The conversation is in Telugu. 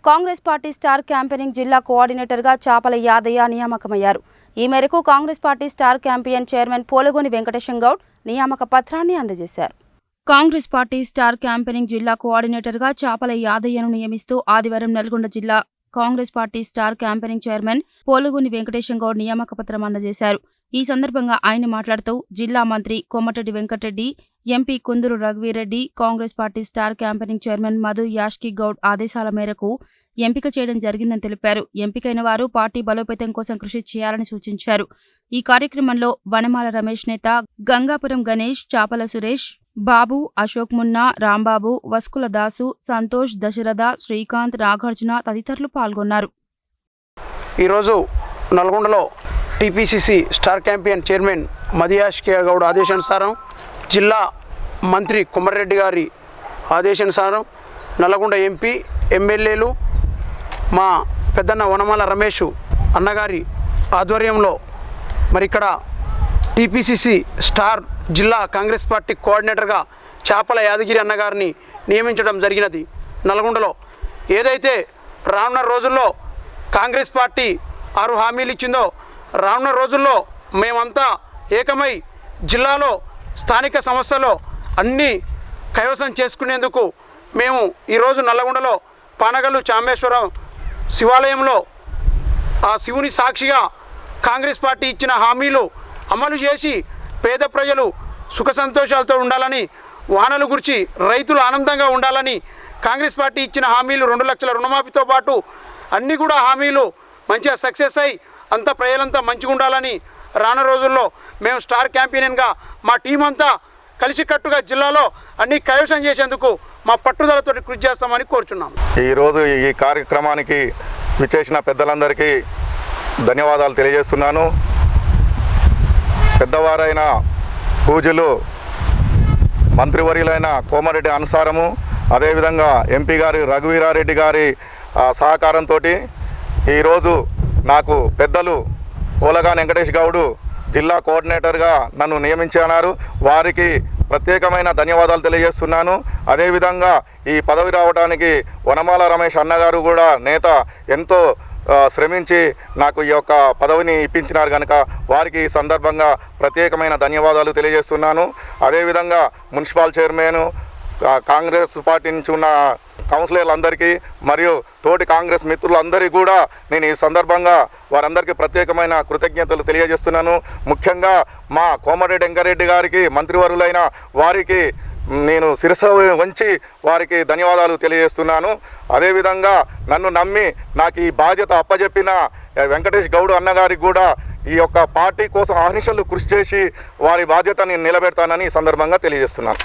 కాంగ్రెస్ పార్టీ స్టార్ క్యాంపెయినింగ్ జిల్లా కోఆర్డినేటర్గా చాపల యాదయ్య నియామకమయ్యారు. ఈ మేరకు Congress party star campaign chairman Polugoni Venkatesham Goud నియామక పత్రాన్ని అందజేశారు. కాంగ్రెస్ పార్టీ స్టార్ క్యాంపెయినింగ్ జిల్లా కోఆర్డినేటర్గా చాపల యాదయ్యను నియమిస్తూ ఆదివారం నల్గొండ జిల్లా Congress party star campaigning chairman Polugoni Venkatesham Goud నియామక పత్రం అందజేశారు. ఈ సందర్భంగా ఆయన మాట్లాడుతూ జిల్లా మంత్రి Komatireddy Venkat Reddy, MP Kunduru Raghuveer Reddy, Congress party star campaigning chairman Madhu Yashki Goud ఆదేశాల మేరకు ఎంపిక చేయడం జరిగిందని తెలిపారు. ఎంపికైన వారు పార్టీ బలోపేతం కోసం కృషి చేయాలని సూచించారు. ఈ కార్యక్రమంలో వనమాల రమేష్ నేత, గంగాపురం గణేష్, చాపల సురేష్, బాబు, అశోక్ మున్నా, రాంబాబు, వస్కుల దాసు, సంతోష్, దశరథ, శ్రీకాంత్, నాగార్జున తదితరులు పాల్గొన్నారు. ఈరోజు నల్గొండలో TPCC star campaign chairman Madhu Yashki Goud ఆదేశానుసారం, జిల్లా మంత్రి కొమ్మటిరెడ్డి గారి ఆదేశానుసారం నల్గొండ ఎంపీ, ఎమ్మెల్యేలు, మా పెద్దన్న వనమాల రమేష్ అన్నగారి ఆధ్వర్యంలో మరి ఇక్కడ టీపీసీసీ స్టార్ జిల్లా కాంగ్రెస్ పార్టీ కోఆర్డినేటర్గా చాపల యాదగిరి అన్నగారిని నియమించడం జరిగినది. నల్గొండలో ఏదైతే రానున్న రోజుల్లో కాంగ్రెస్ పార్టీ 6 హామీలు ఇచ్చిందో, రానున్న రోజుల్లో మేమంతా ఏకమై జిల్లాలో స్థానిక సమస్యలో అన్నీ కైవసం చేసుకునేందుకు మేము ఈరోజు నల్లగొండలో పానగల్లు చామేశ్వరం శివాలయంలో ఆ శివుని సాక్షిగా కాంగ్రెస్ పార్టీ ఇచ్చిన హామీలు అమలు చేసి పేద ప్రజలు సుఖ సంతోషాలతో ఉండాలని, వానలు గురించి రైతులు ఆనందంగా ఉండాలని, కాంగ్రెస్ పార్టీ ఇచ్చిన హామీలు 2 లక్షల రుణమాఫీతో పాటు అన్నీ కూడా హామీలు మంచిగా సక్సెస్ అయ్యి అంతా ప్రజలంతా మంచిగా ఉండాలని రానున్న రోజుల్లో మేము స్టార్ క్యాంపెయిన్గా మా టీం అంతా కలిసికట్టుగా జిల్లాలో అన్ని కైవసం చేసేందుకు మా పట్టుదలతో కృషి చేస్తామని కోరుచున్నాం. ఈరోజు ఈ కార్యక్రమానికి విచ్చేసిన పెద్దలందరికీ ధన్యవాదాలు తెలియజేస్తున్నాను. పెద్దవారైన పూజలు మంత్రివర్యులైన కోమరెడ్డి అనుసారము, అదేవిధంగా ఎంపీ గారి రఘువీరారెడ్డి గారి సహకారంతో ఈరోజు నాకు పెద్దలు పోలుగోని వెంకటేష్ గౌడ్ జిల్లా కోఆర్డినేటర్గా నన్ను నియమించన్నారు. వారికి ప్రత్యేకమైన ధన్యవాదాలు తెలియజేస్తున్నాను. అదేవిధంగా ఈ పదవి రావడానికి వనమాల రమేష్ అన్నగారు కూడా నేత ఎంతో శ్రమించి నాకు ఈ యొక్క పదవిని ఇప్పించినారు కనుక వారికి ఈ సందర్భంగా ప్రత్యేకమైన ధన్యవాదాలు తెలియజేస్తున్నాను. అదేవిధంగా మున్సిపల్ చైర్మన్, కాంగ్రెస్ పార్టీ నుంచి ఉన్న కౌన్సిలర్లందరికీ మరియు తోటి కాంగ్రెస్ మిత్రులందరికీ కూడా నేను ఈ సందర్భంగా వారందరికీ ప్రత్యేకమైన కృతజ్ఞతలు తెలియజేస్తున్నాను. ముఖ్యంగా మా కోమటిరెడ్డి వెంకటరెడ్డి గారికి, మంత్రివర్యులైన వారికి నేను శిరస్సు వంచి వారికి ధన్యవాదాలు తెలియజేస్తున్నాను. అదేవిధంగా నన్ను నమ్మి నాకు ఈ బాధ్యత అప్పజెప్పిన వెంకటేష్ గౌడ్ అన్నగారికి కూడా ఈ యొక్క పార్టీ కోసం అహర్నిశలు కృషి చేసి వారి బాధ్యతని నిలబెడతానని ఈ సందర్భంగా తెలియజేస్తున్నాను.